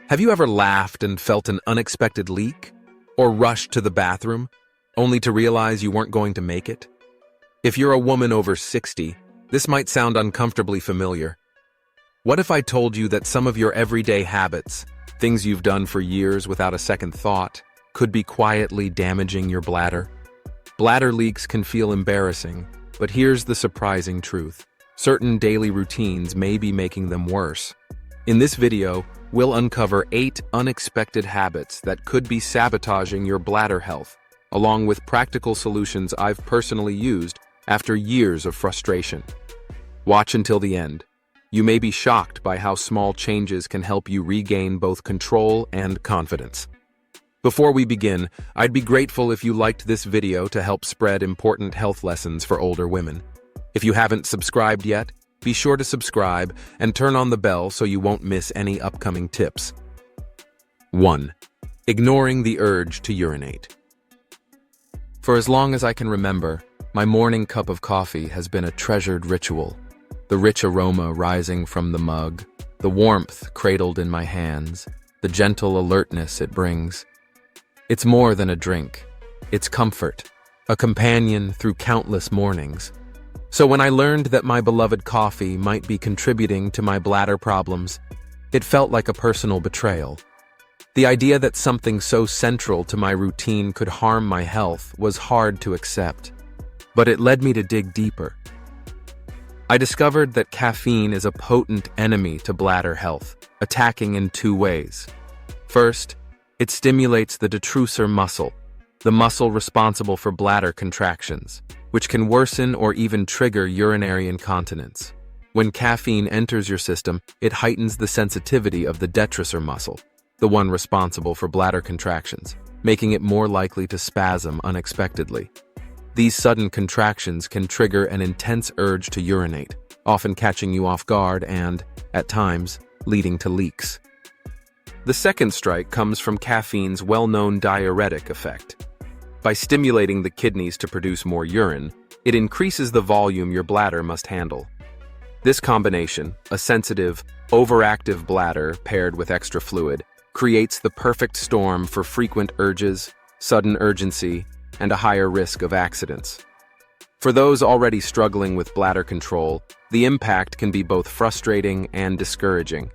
Have you ever laughed and felt an unexpected leak? Or rushed to the bathroom, only to realize you weren't going to make it? If you're a woman over 60, this might sound uncomfortably familiar. What if I told you that some of your everyday habits, things you've done for years without a second thought, could be quietly damaging your bladder? Bladder leaks can feel embarrassing, but here's the surprising truth. Certain daily routines may be making them worse. In this video, we'll uncover 8 unexpected habits that could be sabotaging your bladder health, along with practical solutions I've personally used after years of frustration. Watch until the end. You may be shocked by how small changes can help you regain both control and confidence. Before we begin, I'd be grateful if you liked this video to help spread important health lessons for older women. If you haven't subscribed yet, be sure to subscribe and turn on the bell so you won't miss any upcoming tips. 1. Ignoring the urge to urinate. For as long as I can remember, my morning cup of coffee has been a treasured ritual. The rich aroma rising from the mug, the warmth cradled in my hands, the gentle alertness it brings. It's more than a drink. It's comfort, a companion through countless mornings. So when I learned that my beloved coffee might be contributing to my bladder problems, it felt like a personal betrayal. The idea that something so central to my routine could harm my health was hard to accept, but it led me to dig deeper. I discovered that caffeine is a potent enemy to bladder health, attacking in 2 ways. First, it stimulates the detrusor muscle, the muscle responsible for bladder contractions, which can worsen or even trigger urinary incontinence. When caffeine enters your system, it heightens the sensitivity of the detrusor muscle, the one responsible for bladder contractions, making it more likely to spasm unexpectedly. These sudden contractions can trigger an intense urge to urinate, often catching you off guard and, at times, leading to leaks. The second strike comes from caffeine's well-known diuretic effect. By stimulating the kidneys to produce more urine, it increases the volume your bladder must handle. This combination, a sensitive, overactive bladder paired with extra fluid, creates the perfect storm for frequent urges, sudden urgency, and a higher risk of accidents. For those already struggling with bladder control, the impact can be both frustrating and discouraging.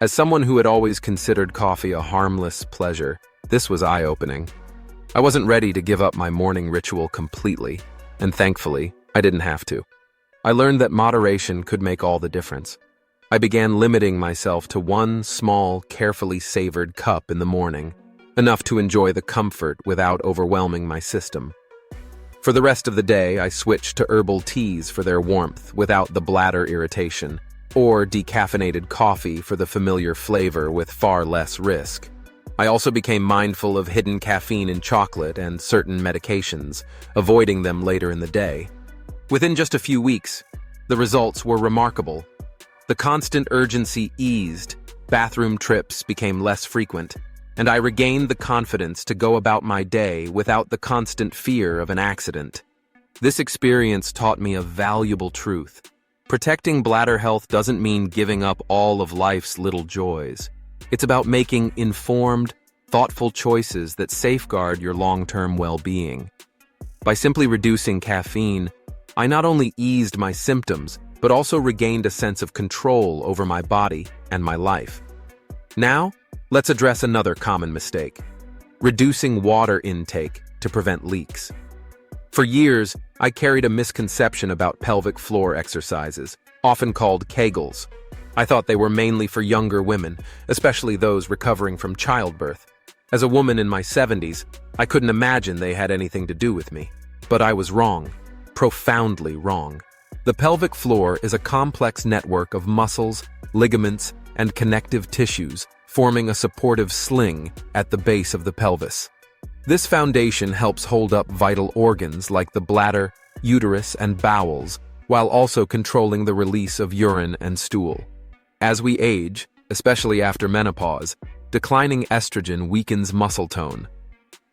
As someone who had always considered coffee a harmless pleasure, this was eye-opening. I wasn't ready to give up my morning ritual completely, and thankfully, I didn't have to. I learned that moderation could make all the difference. I began limiting myself to 1 small, carefully savored cup in the morning, enough to enjoy the comfort without overwhelming my system. For the rest of the day, I switched to herbal teas for their warmth without the bladder irritation, or decaffeinated coffee for the familiar flavor with far less risk. I also became mindful of hidden caffeine in chocolate and certain medications, avoiding them later in the day. Within just a few weeks, the results were remarkable. The constant urgency eased, bathroom trips became less frequent, and I regained the confidence to go about my day without the constant fear of an accident. This experience taught me a valuable truth. Protecting bladder health doesn't mean giving up all of life's little joys. It's about making informed, thoughtful choices that safeguard your long-term well-being. By simply reducing caffeine, I not only eased my symptoms, but also regained a sense of control over my body and my life. Now, let's address another common mistake: reducing water intake to prevent leaks. For years, I carried a misconception about pelvic floor exercises, often called Kegels. I thought they were mainly for younger women, especially those recovering from childbirth. As a woman in my 70s, I couldn't imagine they had anything to do with me. But I was wrong, profoundly wrong. The pelvic floor is a complex network of muscles, ligaments, and connective tissues, forming a supportive sling at the base of the pelvis. This foundation helps hold up vital organs like the bladder, uterus, and bowels, while also controlling the release of urine and stool. As we age, especially after menopause, declining estrogen weakens muscle tone.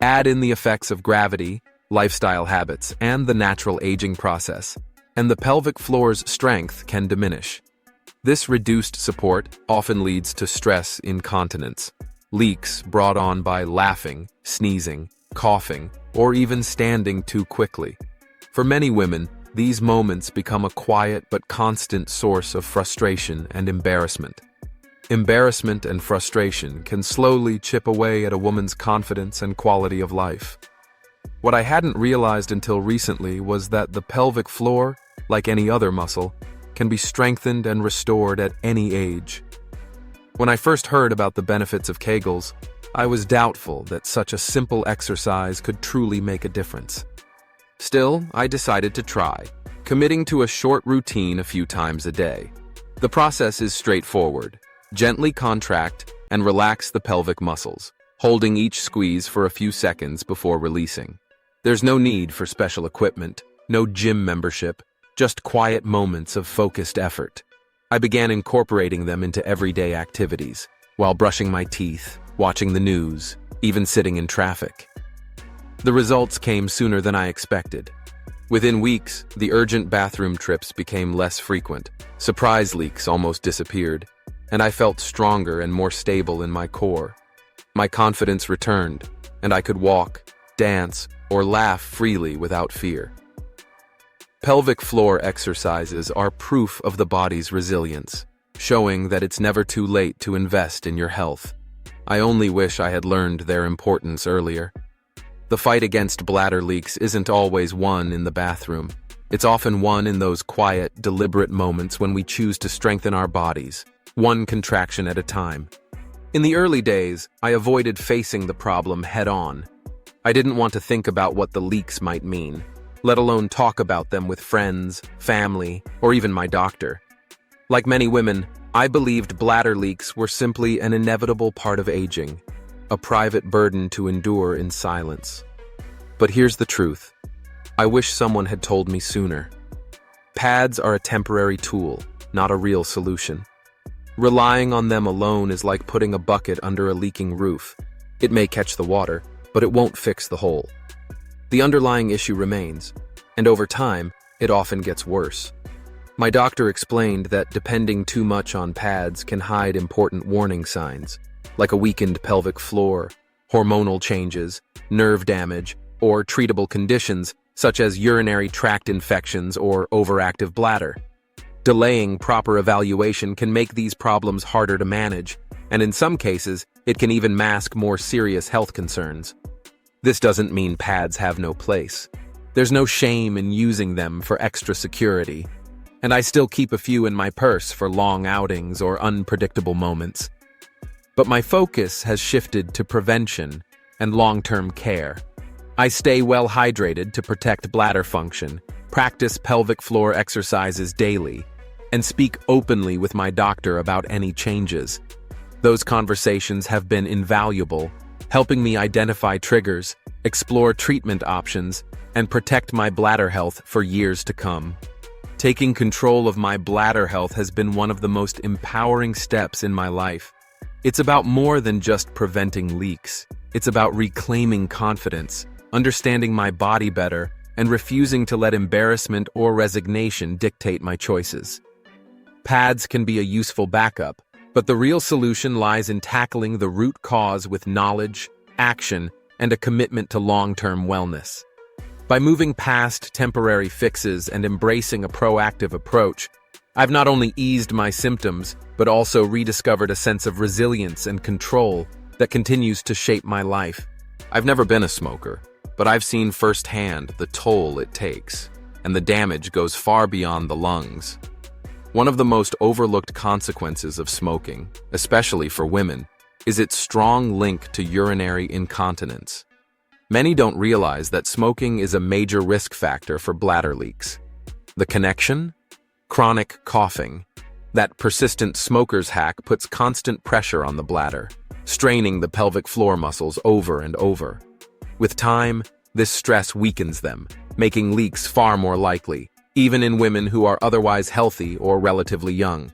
Add in the effects of gravity, lifestyle habits, and the natural aging process, and the pelvic floor's strength can diminish. This reduced support often leads to stress incontinence, leaks brought on by laughing, sneezing, coughing, or even standing too quickly. For many women, these moments become a quiet but constant source of frustration and embarrassment. Embarrassment and frustration can slowly chip away at a woman's confidence and quality of life. What I hadn't realized until recently was that the pelvic floor, like any other muscle, can be strengthened and restored at any age. When I first heard about the benefits of Kegels, I was doubtful that such a simple exercise could truly make a difference. Still, I decided to try, committing to a short routine a few times a day. The process is straightforward. Gently contract and relax the pelvic muscles, holding each squeeze for a few seconds before releasing. There's no need for special equipment, no gym membership, just quiet moments of focused effort. I began incorporating them into everyday activities, while brushing my teeth, watching the news, even sitting in traffic. The results came sooner than I expected. Within weeks, the urgent bathroom trips became less frequent, surprise leaks almost disappeared, and I felt stronger and more stable in my core. My confidence returned, and I could walk, dance, or laugh freely without fear. Pelvic floor exercises are proof of the body's resilience, showing that it's never too late to invest in your health. I only wish I had learned their importance earlier. The fight against bladder leaks isn't always won in the bathroom. It's often won in those quiet, deliberate moments when we choose to strengthen our bodies, one contraction at a time. In the early days, I avoided facing the problem head-on. I didn't want to think about what the leaks might mean, let alone talk about them with friends, family, or even my doctor. Like many women, I believed bladder leaks were simply an inevitable part of aging, a private burden to endure in silence. But here's the truth. I wish someone had told me sooner. Pads are a temporary tool, not a real solution. Relying on them alone is like putting a bucket under a leaking roof. It may catch the water, but it won't fix the hole. The underlying issue remains, and over time, it often gets worse. My doctor explained that depending too much on pads can hide important warning signs, like a weakened pelvic floor, hormonal changes, nerve damage, or treatable conditions such as urinary tract infections or overactive bladder. Delaying proper evaluation can make these problems harder to manage, and in some cases, it can even mask more serious health concerns. This doesn't mean pads have no place. There's no shame in using them for extra security, and I still keep a few in my purse for long outings or unpredictable moments. But my focus has shifted to prevention and long-term care. I stay well hydrated to protect bladder function, practice pelvic floor exercises daily, and speak openly with my doctor about any changes. Those conversations have been invaluable, helping me identify triggers, explore treatment options, and protect my bladder health for years to come. Taking control of my bladder health has been one of the most empowering steps in my life. It's about more than just preventing leaks. It's about reclaiming confidence, understanding my body better, and refusing to let embarrassment or resignation dictate my choices. Pads can be a useful backup, but the real solution lies in tackling the root cause with knowledge, action, and a commitment to long-term wellness. By moving past temporary fixes and embracing a proactive approach, I've not only eased my symptoms, but also rediscovered a sense of resilience and control that continues to shape my life. I've never been a smoker, but I've seen firsthand the toll it takes, and the damage goes far beyond the lungs. One of the most overlooked consequences of smoking, especially for women, is its strong link to urinary incontinence. Many don't realize that smoking is a major risk factor for bladder leaks. The connection? Chronic coughing. That persistent smoker's hack puts constant pressure on the bladder, straining the pelvic floor muscles over and over. With time, this stress weakens them, making leaks far more likely, even in women who are otherwise healthy or relatively young.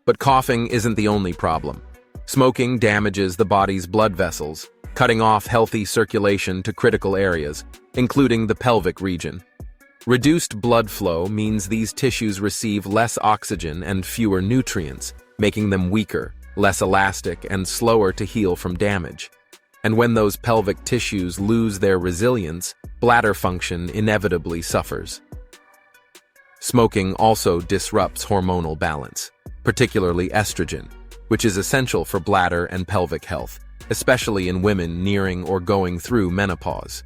But coughing isn't the only problem. Smoking damages the body's blood vessels, cutting off healthy circulation to critical areas, including the pelvic region. Reduced blood flow means these tissues receive less oxygen and fewer nutrients, making them weaker, less elastic, and slower to heal from damage. And when those pelvic tissues lose their resilience, bladder function inevitably suffers. Smoking also disrupts hormonal balance, particularly estrogen, which is essential for bladder and pelvic health, especially in women nearing or going through menopause.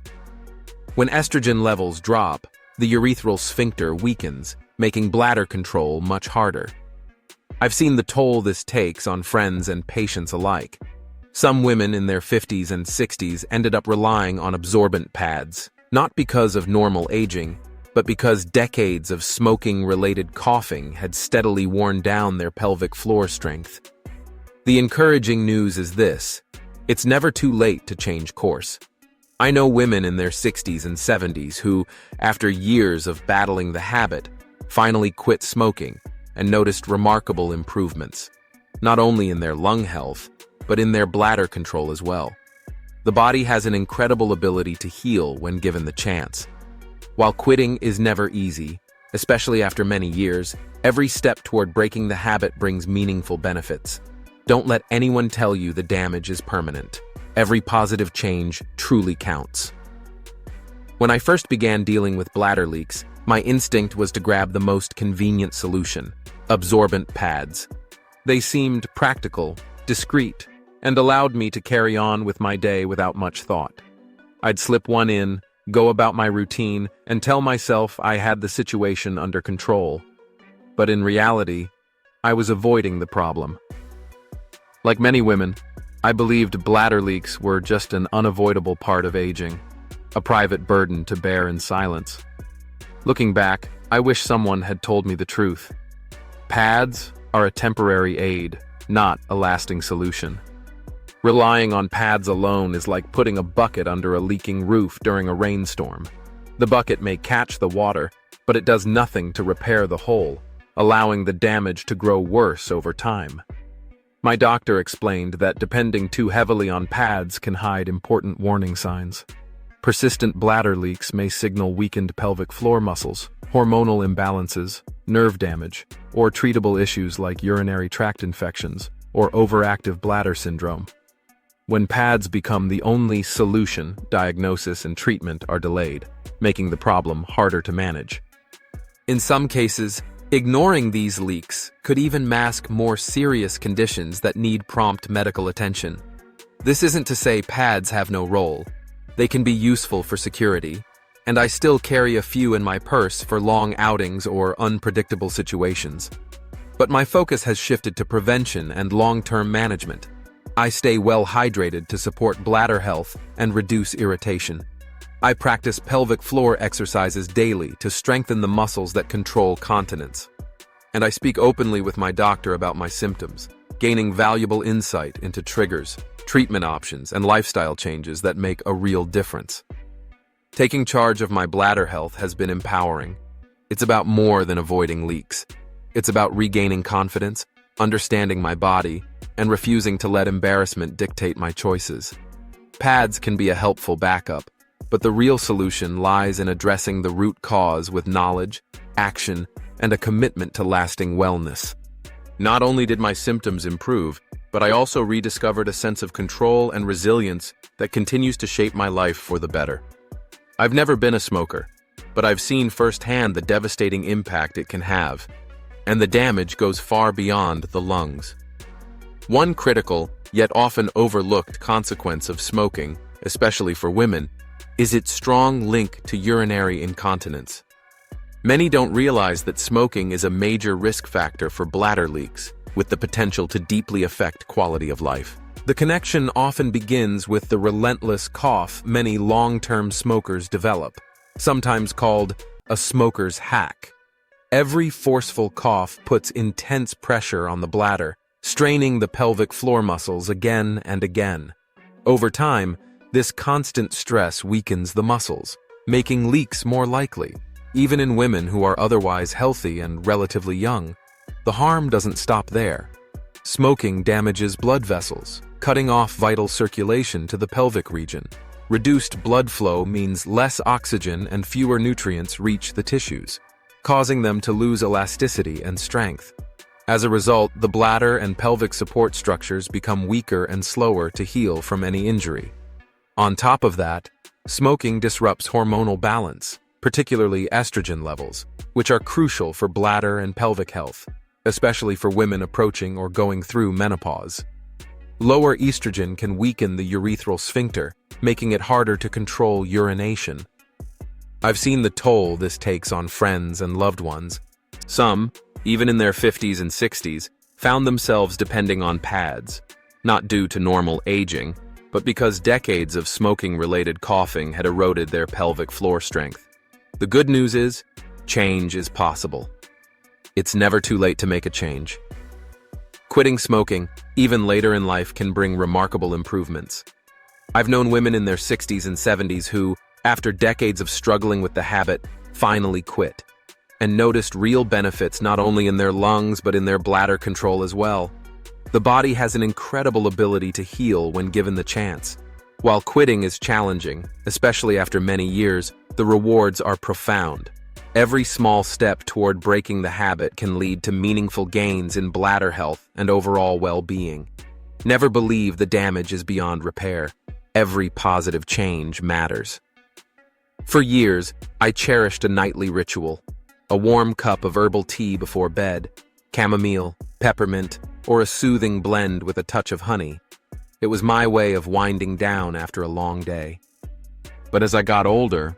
When estrogen levels drop, the urethral sphincter weakens, making bladder control much harder. I've seen the toll this takes on friends and patients alike. Some women in their 50s and 60s ended up relying on absorbent pads, not because of normal aging, but because decades of smoking-related coughing had steadily worn down their pelvic floor strength. The encouraging news is this: it's never too late to change course. I know women in their 60s and 70s who, after years of battling the habit, finally quit smoking and noticed remarkable improvements, not only in their lung health, but in their bladder control as well. The body has an incredible ability to heal when given the chance. While quitting is never easy, especially after many years, every step toward breaking the habit brings meaningful benefits. Don't let anyone tell you the damage is permanent. Every positive change truly counts. When I first began dealing with bladder leaks, my instinct was to grab the most convenient solution: absorbent pads. They seemed practical, discreet, and allowed me to carry on with my day without much thought. I'd slip one in, go about my routine, and tell myself I had the situation under control. But in reality, I was avoiding the problem. Like many women, I believed bladder leaks were just an unavoidable part of aging, a private burden to bear in silence. Looking back, I wish someone had told me the truth. Pads are a temporary aid, not a lasting solution. Relying on pads alone is like putting a bucket under a leaking roof during a rainstorm. The bucket may catch the water, but it does nothing to repair the hole, allowing the damage to grow worse over time. My doctor explained that depending too heavily on pads can hide important warning signs. Persistent bladder leaks may signal weakened pelvic floor muscles, hormonal imbalances, nerve damage, or treatable issues like urinary tract infections or overactive bladder syndrome. When pads become the only solution, diagnosis and treatment are delayed, making the problem harder to manage. In some cases, ignoring these leaks could even mask more serious conditions that need prompt medical attention. This isn't to say pads have no role. They can be useful for security, and I still carry a few in my purse for long outings or unpredictable situations. But my focus has shifted to prevention and long-term management. I stay well hydrated to support bladder health and reduce irritation. I practice pelvic floor exercises daily to strengthen the muscles that control continence. And I speak openly with my doctor about my symptoms, gaining valuable insight into triggers, treatment options, and lifestyle changes that make a real difference. Taking charge of my bladder health has been empowering. It's about more than avoiding leaks. It's about regaining confidence, understanding my body, and refusing to let embarrassment dictate my choices. Pads can be a helpful backup, but the real solution lies in addressing the root cause with knowledge, action, and a commitment to lasting wellness. Not only did my symptoms improve, but I also rediscovered a sense of control and resilience that continues to shape my life for the better. I've never been a smoker, but I've seen firsthand the devastating impact it can have, and the damage goes far beyond the lungs. One critical, yet often overlooked consequence of smoking, especially for women, is its strong link to urinary incontinence. Many don't realize that smoking is a major risk factor for bladder leaks, with the potential to deeply affect quality of life. The connection often begins with the relentless cough many long-term smokers develop, sometimes called a smoker's hack. Every forceful cough puts intense pressure on the bladder, straining the pelvic floor muscles again and again. Over time, this constant stress weakens the muscles, making leaks more likely, even in women who are otherwise healthy and relatively young. The harm doesn't stop there. Smoking damages blood vessels, cutting off vital circulation to the pelvic region. Reduced blood flow means less oxygen and fewer nutrients reach the tissues, causing them to lose elasticity and strength. As a result, the bladder and pelvic support structures become weaker and slower to heal from any injury. On top of that, smoking disrupts hormonal balance, particularly estrogen levels, which are crucial for bladder and pelvic health, especially for women approaching or going through menopause. Lower estrogen can weaken the urethral sphincter, making it harder to control urination. I've seen the toll this takes on friends and loved ones. Some, even in their 50s and 60s, found themselves depending on pads, not due to normal aging, but because decades of smoking-related coughing had eroded their pelvic floor strength. The good news is, change is possible. It's never too late to make a change. Quitting smoking, even later in life, can bring remarkable improvements. I've known women in their 60s and 70s who, after decades of struggling with the habit, finally quit, and noticed real benefits not only in their lungs but in their bladder control as well. The body has an incredible ability to heal when given the chance. While quitting is challenging, especially after many years, the rewards are profound. Every small step toward breaking the habit can lead to meaningful gains in bladder health and overall well-being. Never believe the damage is beyond repair. Every positive change matters. For years, I cherished a nightly ritual. A warm cup of herbal tea before bed, chamomile, peppermint, or a soothing blend with a touch of honey. It was my way of winding down after a long day. But as I got older,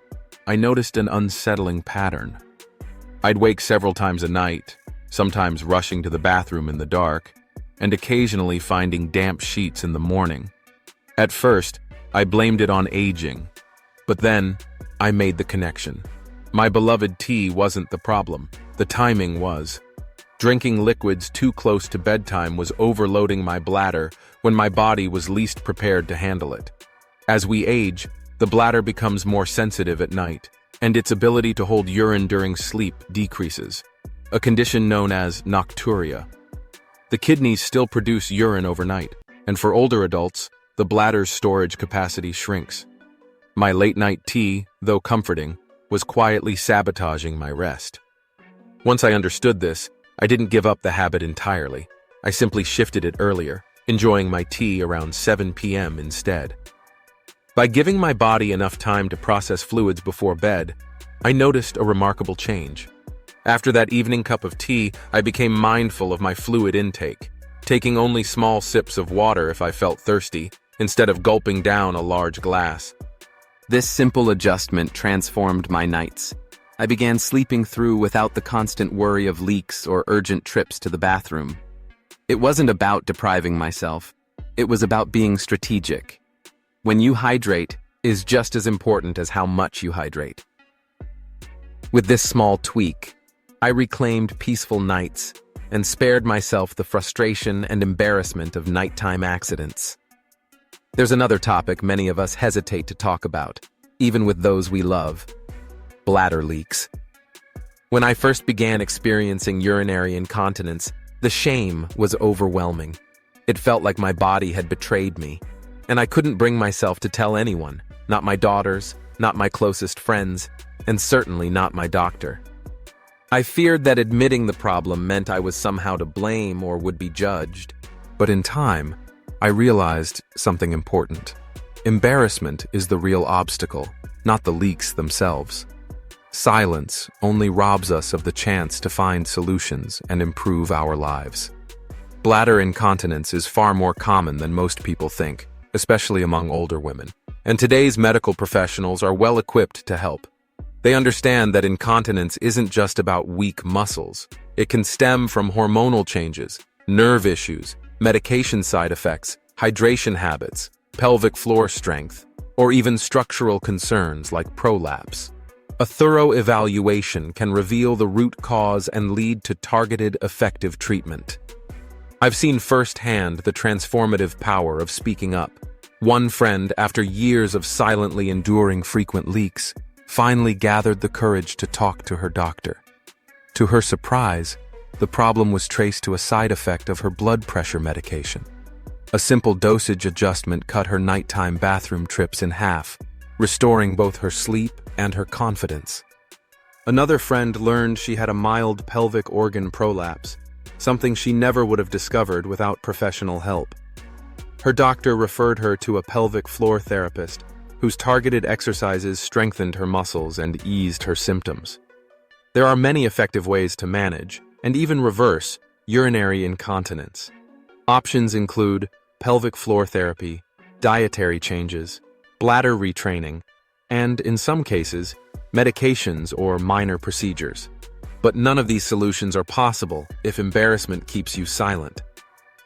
I noticed an unsettling pattern. I'd wake several times a night, sometimes rushing to the bathroom in the dark, and occasionally finding damp sheets in the morning. At first, I blamed it on aging, but then I made the connection. My beloved tea wasn't the problem, the timing was. Drinking liquids too close to bedtime was overloading my bladder when my body was least prepared to handle it. As we age, the bladder becomes more sensitive at night, and its ability to hold urine during sleep decreases, a condition known as nocturia. The kidneys still produce urine overnight, and for older adults, the bladder's storage capacity shrinks. My late-night tea, though comforting, was quietly sabotaging my rest. Once I understood this, I didn't give up the habit entirely. I simply shifted it earlier, enjoying my tea around 7 p.m. instead. By giving my body enough time to process fluids before bed, I noticed a remarkable change. After that evening cup of tea, I became mindful of my fluid intake, taking only small sips of water if I felt thirsty, instead of gulping down a large glass. This simple adjustment transformed my nights. I began sleeping through without the constant worry of leaks or urgent trips to the bathroom. It wasn't about depriving myself. It was about being strategic. When you hydrate is just as important as how much you hydrate. With this small tweak, I reclaimed peaceful nights and spared myself the frustration and embarrassment of nighttime accidents. There's another topic many of us hesitate to talk about, even with those we love: bladder leaks. When I first began experiencing urinary incontinence, the shame was overwhelming. It felt like my body had betrayed me, and I couldn't bring myself to tell anyone, not my daughters, not my closest friends, and certainly not my doctor. I feared that admitting the problem meant I was somehow to blame or would be judged. But in time, I realized something important. Embarrassment is the real obstacle, not the leaks themselves. Silence only robs us of the chance to find solutions and improve our lives. Bladder incontinence is far more common than most people think, especially among older women. And today's medical professionals are well equipped to help. They understand that incontinence isn't just about weak muscles. It can stem from hormonal changes, nerve issues, medication side effects, hydration habits, pelvic floor strength, or even structural concerns like prolapse. A thorough evaluation can reveal the root cause and lead to targeted, effective treatment. I've seen firsthand the transformative power of speaking up. One friend, after years of silently enduring frequent leaks, finally gathered the courage to talk to her doctor. To her surprise, the problem was traced to a side effect of her blood pressure medication. A simple dosage adjustment cut her nighttime bathroom trips in half, restoring both her sleep and her confidence. Another friend learned she had a mild pelvic organ prolapse, something she never would have discovered without professional help. Her doctor referred her to a pelvic floor therapist, whose targeted exercises strengthened her muscles and eased her symptoms. There are many effective ways to manage, and even reverse, urinary incontinence. Options include pelvic floor therapy, dietary changes, bladder retraining, and, in some cases, medications or minor procedures. But none of these solutions are possible if embarrassment keeps you silent.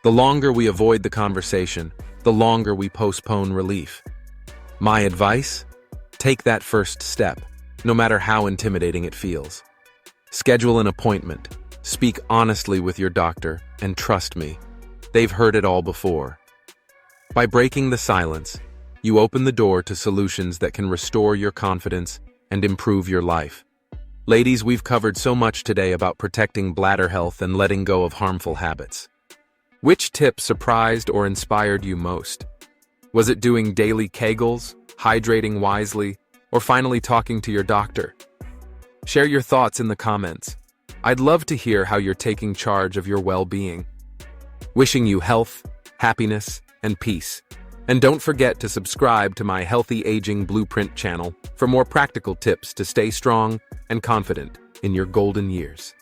The longer we avoid the conversation, the longer we postpone relief. My advice? Take that first step, no matter how intimidating it feels. Schedule an appointment, speak honestly with your doctor, and trust me, they've heard it all before. By breaking the silence, you open the door to solutions that can restore your confidence and improve your life. Ladies, we've covered so much today about protecting bladder health and letting go of harmful habits. Which tip surprised or inspired you most? Was it doing daily Kegels, hydrating wisely, or finally talking to your doctor? Share your thoughts in the comments. I'd love to hear how you're taking charge of your well-being. Wishing you health, happiness, and peace. And don't forget to subscribe to my Healthy Aging Blueprint channel for more practical tips to stay strong and confident in your golden years.